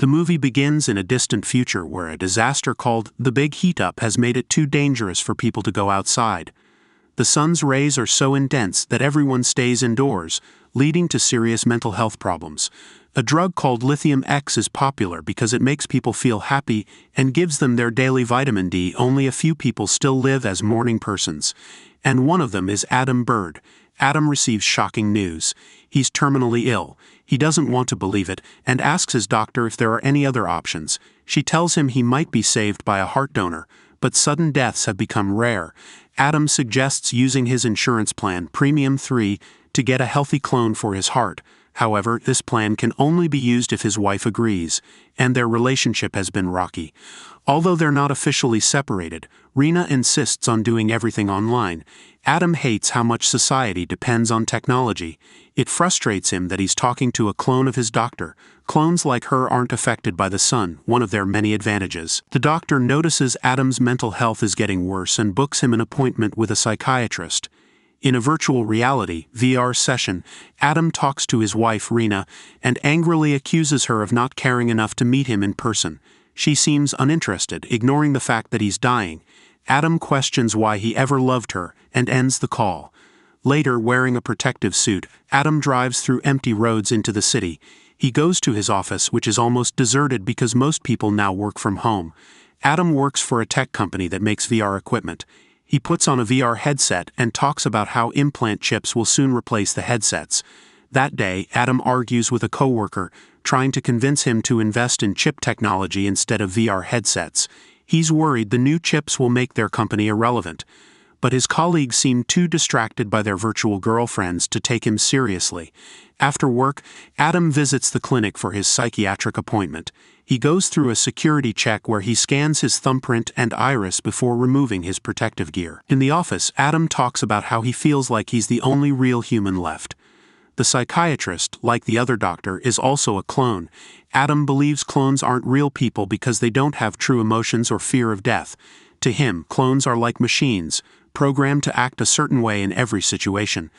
The movie begins in a distant future where a disaster called the Big Heat Up has made it too dangerous for people to go outside. The sun's rays are so intense that everyone stays indoors, leading to serious mental health problems. A drug called Lithium X is popular because it makes people feel happy and gives them their daily vitamin D. Only a few people still live as morning persons, and one of them is Adam Bird. Adam receives shocking news. He's terminally ill. He doesn't want to believe it and asks his doctor if there are any other options. She tells him he might be saved by a heart donor, but sudden deaths have become rare. Adam suggests using his insurance plan, Premium 3, to get a healthy clone for his heart. However, this plan can only be used if his wife agrees, and their relationship has been rocky. Although they're not officially separated, Rena insists on doing everything online. Adam hates how much society depends on technology. It frustrates him that he's talking to a clone of his doctor. Clones like her aren't affected by the sun, one of their many advantages. The doctor notices Adam's mental health is getting worse and books him an appointment with a psychiatrist. In a virtual reality (VR) session, Adam talks to his wife Rena and angrily accuses her of not caring enough to meet him in person. She seems uninterested, ignoring the fact that he's dying. Adam questions why he ever loved her and ends the call. Later, wearing a protective suit, Adam drives through empty roads into the city. He goes to his office, which is almost deserted because most people now work from home. Adam works for a tech company that makes VR equipment. He puts on a VR headset and talks about how implant chips will soon replace the headsets. That day, Adam argues with a coworker, trying to convince him to invest in chip technology instead of VR headsets. He's worried the new chips will make their company irrelevant. But his colleagues seem too distracted by their virtual girlfriends to take him seriously. After work, Adam visits the clinic for his psychiatric appointment. He goes through a security check where he scans his thumbprint and iris before removing his protective gear. In the office, Adam talks about how he feels like he's the only real human left. The psychiatrist, like the other doctor, is also a clone. Adam believes clones aren't real people because they don't have true emotions or fear of death. To him, clones are like machines, programmed to act a certain way in every situation.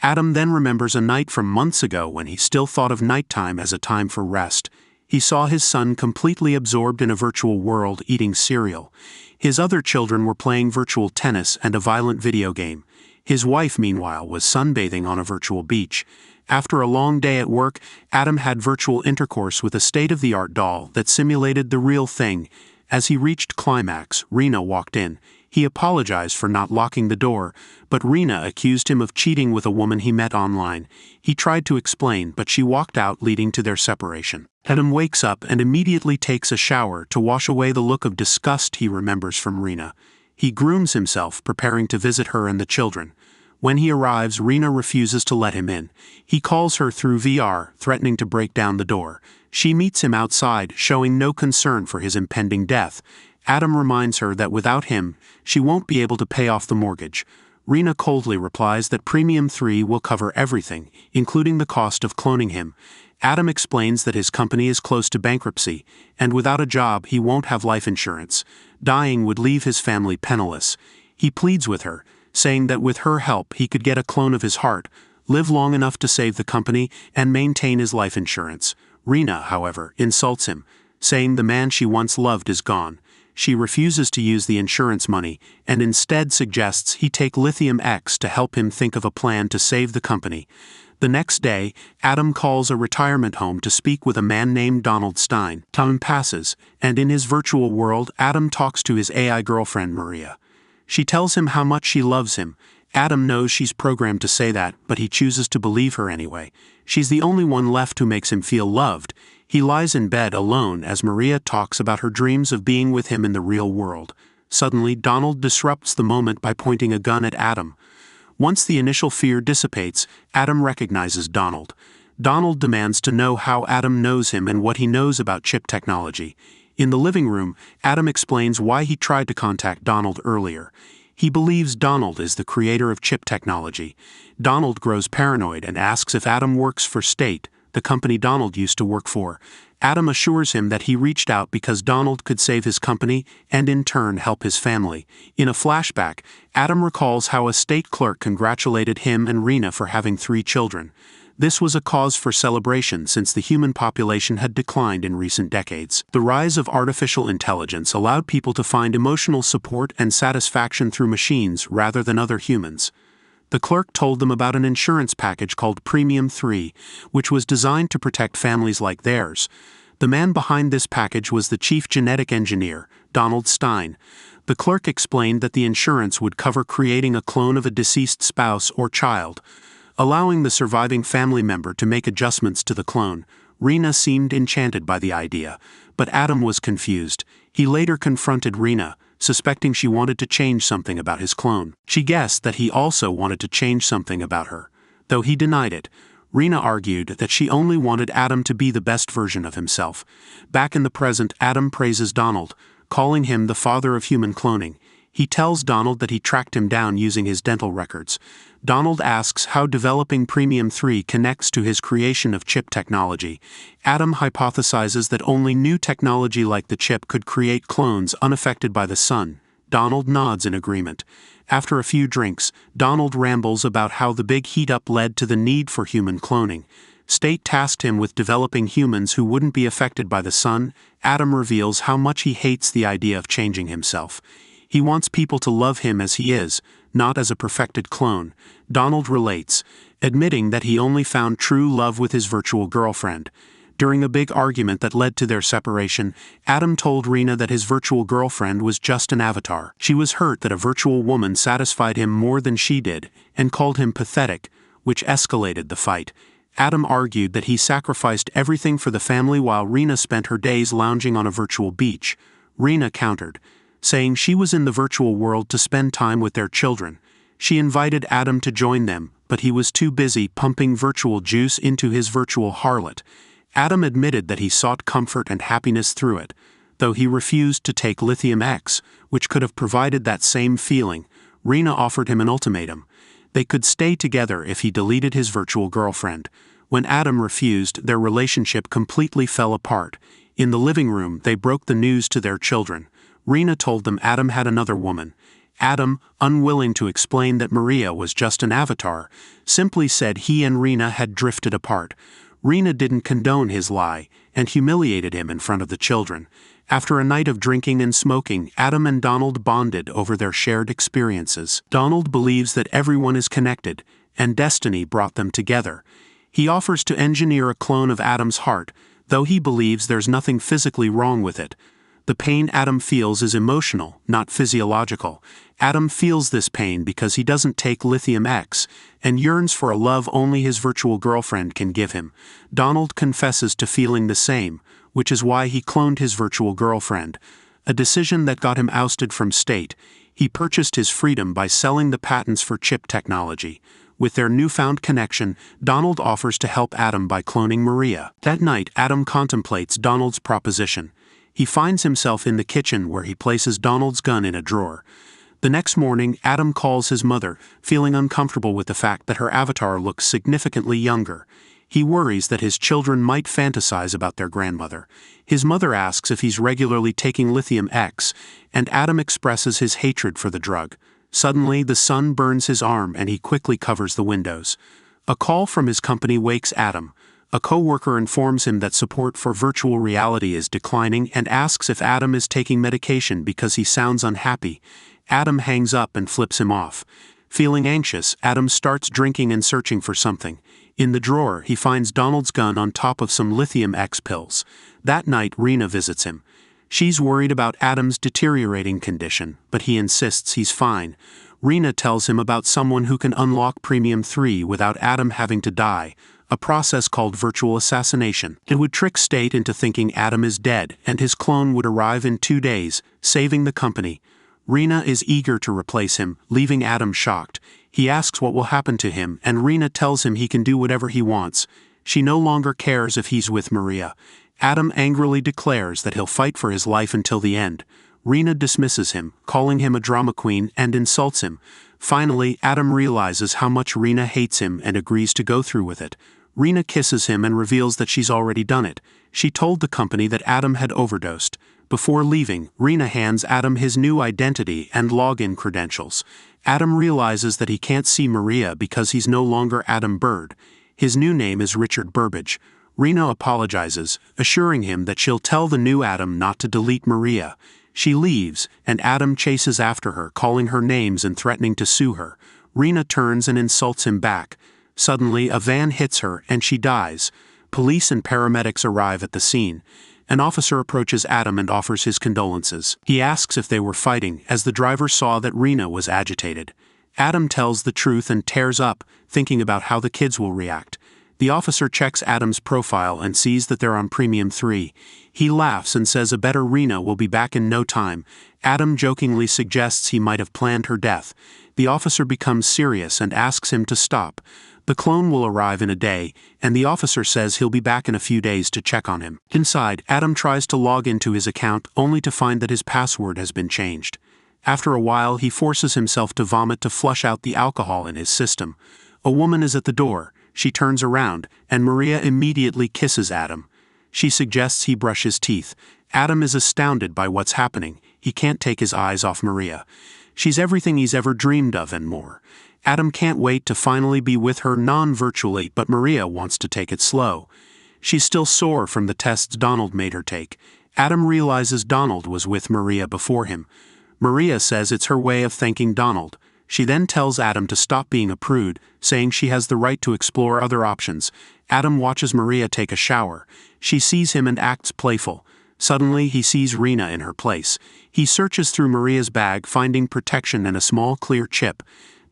Adam then remembers a night from months ago when he still thought of nighttime as a time for rest. He saw his son completely absorbed in a virtual world eating cereal. His other children were playing virtual tennis and a violent video game. His wife, meanwhile, was sunbathing on a virtual beach. After a long day at work, Adam had virtual intercourse with a state-of-the-art doll that simulated the real thing. As he reached climax, Rena walked in. He apologized for not locking the door, but Rena accused him of cheating with a woman he met online. He tried to explain, but she walked out, leading to their separation. Adam wakes up and immediately takes a shower to wash away the look of disgust he remembers from Rena. He grooms himself, preparing to visit her and the children. When he arrives, Rena refuses to let him in. He calls her through VR, threatening to break down the door. She meets him outside, showing no concern for his impending death. Adam reminds her that without him, she won't be able to pay off the mortgage. Rena coldly replies that Premium 3 will cover everything, including the cost of cloning him. Adam explains that his company is close to bankruptcy, and without a job he won't have life insurance. Dying would leave his family penniless. He pleads with her, saying that with her help he could get a clone of his heart, live long enough to save the company, and maintain his life insurance. Rena, however, insults him, saying the man she once loved is gone. She refuses to use the insurance money, and instead suggests he take Lithium X to help him think of a plan to save the company. The next day, Adam calls a retirement home to speak with a man named Donald Stein. Time passes, and in his virtual world, Adam talks to his AI girlfriend Maria. She tells him how much she loves him. Adam knows she's programmed to say that, but he chooses to believe her anyway. She's the only one left who makes him feel loved. He lies in bed alone as Maria talks about her dreams of being with him in the real world. Suddenly, Donald disrupts the moment by pointing a gun at Adam. Once the initial fear dissipates, Adam recognizes Donald. Donald demands to know how Adam knows him and what he knows about chip technology. In the living room, Adam explains why he tried to contact Donald earlier. He believes Donald is the creator of chip technology. Donald grows paranoid and asks if Adam works for State, the company Donald used to work for. Adam assures him that he reached out because Donald could save his company and in turn help his family. In a flashback, Adam recalls how a state clerk congratulated him and Rena for having 3 children. This was a cause for celebration since the human population had declined in recent decades. The rise of artificial intelligence allowed people to find emotional support and satisfaction through machines rather than other humans. The clerk told them about an insurance package called Premium 3, which was designed to protect families like theirs. The man behind this package was the chief genetic engineer, Donald Stein. The clerk explained that the insurance would cover creating a clone of a deceased spouse or child, allowing the surviving family member to make adjustments to the clone. Rena seemed enchanted by the idea, but Adam was confused. He later confronted Rena, suspecting she wanted to change something about his clone. She guessed that he also wanted to change something about her. Though he denied it, Rena argued that she only wanted Adam to be the best version of himself. Back in the present, Adam praises Donald, calling him the father of human cloning. He tells Donald that he tracked him down using his dental records. Donald asks how developing Premium 3 connects to his creation of chip technology. Adam hypothesizes that only new technology like the chip could create clones unaffected by the sun. Donald nods in agreement. After a few drinks, Donald rambles about how the big heat-up led to the need for human cloning. State tasked him with developing humans who wouldn't be affected by the sun. Adam reveals how much he hates the idea of changing himself. He wants people to love him as he is, not as a perfected clone. Donald relates, admitting that he only found true love with his virtual girlfriend. During a big argument that led to their separation, Adam told Rena that his virtual girlfriend was just an avatar. She was hurt that a virtual woman satisfied him more than she did, and called him pathetic, which escalated the fight. Adam argued that he sacrificed everything for the family while Rena spent her days lounging on a virtual beach. Rena countered, saying she was in the virtual world to spend time with their children. She invited Adam to join them, but he was too busy pumping virtual juice into his virtual harlot. Adam admitted that he sought comfort and happiness through it, though he refused to take Lithium X, which could have provided that same feeling. Rena offered him an ultimatum. They could stay together if he deleted his virtual girlfriend. When Adam refused, their relationship completely fell apart. In the living room, they broke the news to their children. Rena told them Adam had another woman. Adam, unwilling to explain that Maria was just an avatar, simply said he and Rena had drifted apart. Rena didn't condone his lie, and humiliated him in front of the children. After a night of drinking and smoking, Adam and Donald bonded over their shared experiences. Donald believes that everyone is connected, and destiny brought them together. He offers to engineer a clone of Adam's heart, though he believes there's nothing physically wrong with it. The pain Adam feels is emotional, not physiological. Adam feels this pain because he doesn't take Lithium X, and yearns for a love only his virtual girlfriend can give him. Donald confesses to feeling the same, which is why he cloned his virtual girlfriend. A decision that got him ousted from state. He purchased his freedom by selling the patents for chip technology. With their newfound connection, Donald offers to help Adam by cloning Maria. That night, Adam contemplates Donald's proposition. He finds himself in the kitchen where he places Donald's gun in a drawer. The next morning, Adam calls his mother, feeling uncomfortable with the fact that her avatar looks significantly younger. He worries that his children might fantasize about their grandmother. His mother asks if he's regularly taking Lithium X, and Adam expresses his hatred for the drug. Suddenly, the sun burns his arm and he quickly covers the windows. A call from his company wakes Adam. A co-worker informs him that support for virtual reality is declining and asks if Adam is taking medication because he sounds unhappy. Adam hangs up and flips him off. Feeling anxious, Adam starts drinking and searching for something. In the drawer, he finds Donald's gun on top of some Lithium X pills. That night, Rena visits him. She's worried about Adam's deteriorating condition, but he insists he's fine. Rena tells him about someone who can unlock Premium 3 without Adam having to die, a process called virtual assassination. It would trick State into thinking Adam is dead, and his clone would arrive in 2 days, saving the company. Rena is eager to replace him, leaving Adam shocked. He asks what will happen to him, and Rena tells him he can do whatever he wants. She no longer cares if he's with Maria. Adam angrily declares that he'll fight for his life until the end. Rena dismisses him, calling him a drama queen, and insults him. Finally, Adam realizes how much Rena hates him and agrees to go through with it. Rena kisses him and reveals that she's already done it. She told the company that Adam had overdosed. Before leaving, Rena hands Adam his new identity and login credentials. Adam realizes that he can't see Maria because he's no longer Adam Bird. His new name is Richard Burbage. Rena apologizes, assuring him that she'll tell the new Adam not to delete Maria. She leaves, and Adam chases after her, calling her names and threatening to sue her. Rena turns and insults him back. Suddenly, a van hits her, and she dies. Police and paramedics arrive at the scene. An officer approaches Adam and offers his condolences. He asks if they were fighting, as the driver saw that Rena was agitated. Adam tells the truth and tears up, thinking about how the kids will react. The officer checks Adam's profile and sees that they're on Premium 3. He laughs and says a better Rena will be back in no time. Adam jokingly suggests he might have planned her death. The officer becomes serious and asks him to stop. The clone will arrive in a day, and the officer says he'll be back in a few days to check on him. Inside, Adam tries to log into his account only to find that his password has been changed. After a while, he forces himself to vomit to flush out the alcohol in his system. A woman is at the door. She turns around, and Maria immediately kisses Adam. She suggests he brush his teeth. Adam is astounded by what's happening. He can't take his eyes off Maria. She's everything he's ever dreamed of and more. Adam can't wait to finally be with her non-virtually, but Maria wants to take it slow. She's still sore from the tests Donald made her take. Adam realizes Donald was with Maria before him. Maria says it's her way of thanking Donald. She then tells Adam to stop being a prude, saying she has the right to explore other options. Adam watches Maria take a shower. She sees him and acts playful. Suddenly, he sees Rena in her place. He searches through Maria's bag, finding protection and a small clear chip.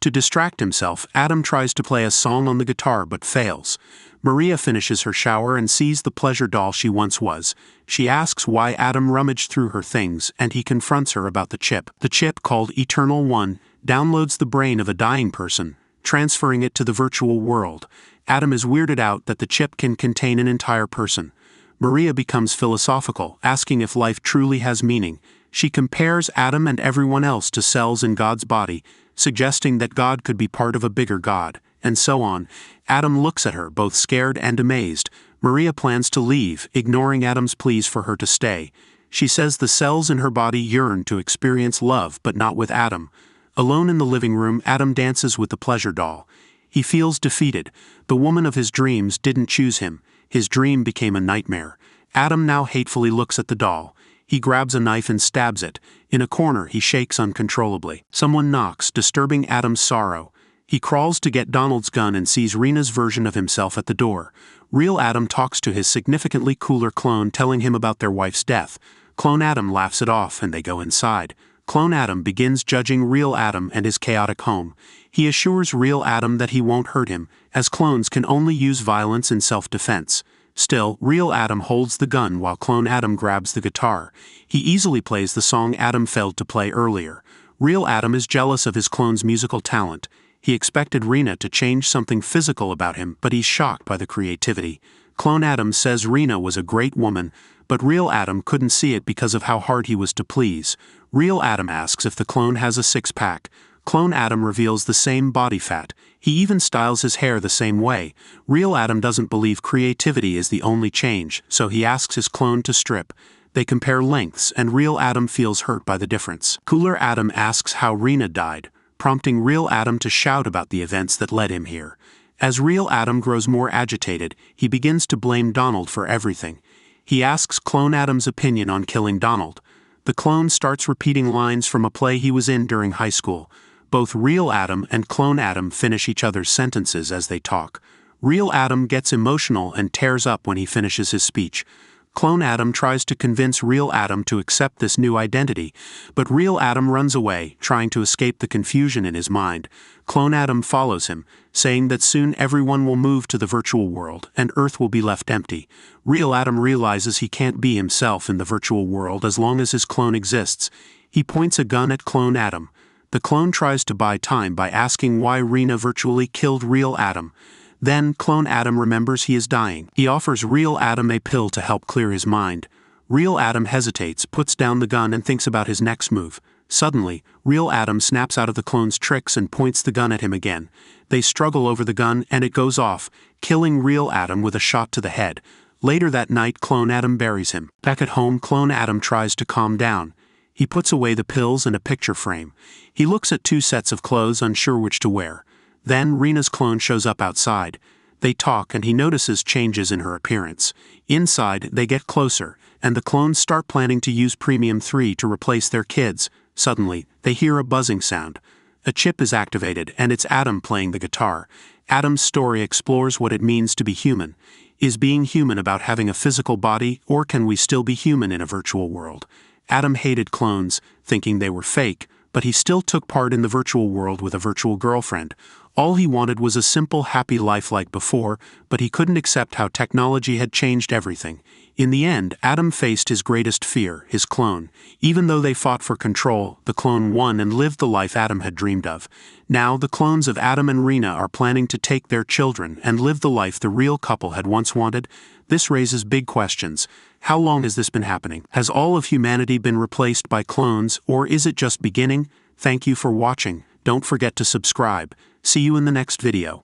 To distract himself, Adam tries to play a song on the guitar but fails. Maria finishes her shower and sees the pleasure doll she once was. She asks why Adam rummaged through her things, and he confronts her about the chip. The chip, called Eternal One, downloads the brain of a dying person, transferring it to the virtual world. Adam is weirded out that the chip can contain an entire person. Maria becomes philosophical, asking if life truly has meaning. She compares Adam and everyone else to cells in God's body, suggesting that God could be part of a bigger God, and so on. Adam looks at her, both scared and amazed. Maria plans to leave, ignoring Adam's pleas for her to stay. She says the cells in her body yearn to experience love, but not with Adam. Alone in the living room, Adam dances with the pleasure doll. He feels defeated. The woman of his dreams didn't choose him. His dream became a nightmare. Adam now hatefully looks at the doll. He grabs a knife and stabs it. In a corner, he shakes uncontrollably. Someone knocks, disturbing Adam's sorrow. He crawls to get Donald's gun and sees Rena's version of himself at the door. Real Adam talks to his significantly cooler clone, telling him about their wife's death. Clone Adam laughs it off and they go inside. Clone Adam begins judging Real Adam and his chaotic home. He assures Real Adam that he won't hurt him, as clones can only use violence in self-defense. Still, Real Adam holds the gun while Clone Adam grabs the guitar. He easily plays the song Adam failed to play earlier. Real Adam is jealous of his clone's musical talent. He expected Rena to change something physical about him, but he's shocked by the creativity. Clone Adam says Rena was a great woman, but Real Adam couldn't see it because of how hard he was to please. Real Adam asks if the clone has a six-pack. Clone Adam reveals the same body fat. He even styles his hair the same way. Real Adam doesn't believe creativity is the only change, so he asks his clone to strip. They compare lengths, and Real Adam feels hurt by the difference. Cooler Adam asks how Rena died, prompting Real Adam to shout about the events that led him here. As Real Adam grows more agitated, he begins to blame Donald for everything. He asks Clone Adam's opinion on killing Donald. The clone starts repeating lines from a play he was in during high school. Both Real Adam and Clone Adam finish each other's sentences as they talk. Real Adam gets emotional and tears up when he finishes his speech. Clone Adam tries to convince Real Adam to accept this new identity, but Real Adam runs away, trying to escape the confusion in his mind. Clone Adam follows him, saying that soon everyone will move to the virtual world and Earth will be left empty. Real Adam realizes he can't be himself in the virtual world as long as his clone exists. He points a gun at Clone Adam. The clone tries to buy time by asking why Rena virtually killed Real Adam. Then, Clone Adam remembers he is dying. He offers Real Adam a pill to help clear his mind. Real Adam hesitates, puts down the gun and thinks about his next move. Suddenly, Real Adam snaps out of the clone's tricks and points the gun at him again. They struggle over the gun and it goes off, killing Real Adam with a shot to the head. Later that night, Clone Adam buries him. Back at home, Clone Adam tries to calm down. He puts away the pills and a picture frame. He looks at two sets of clothes, unsure which to wear. Then Rena's clone shows up outside. They talk and he notices changes in her appearance. Inside, they get closer, and the clones start planning to use Premium 3 to replace their kids. Suddenly, they hear a buzzing sound. A chip is activated, and it's Adam playing the guitar. Adam's story explores what it means to be human. Is being human about having a physical body, or can we still be human in a virtual world? Adam hated clones, thinking they were fake, but he still took part in the virtual world with a virtual girlfriend. All he wanted was a simple, happy life like before, but he couldn't accept how technology had changed everything. In the end, Adam faced his greatest fear, his clone. Even though they fought for control, the clone won and lived the life Adam had dreamed of. Now, the clones of Adam and Rena are planning to take their children and live the life the real couple had once wanted. This raises big questions. How long has this been happening? Has all of humanity been replaced by clones, or is it just beginning? Thank you for watching. Don't forget to subscribe. See you in the next video.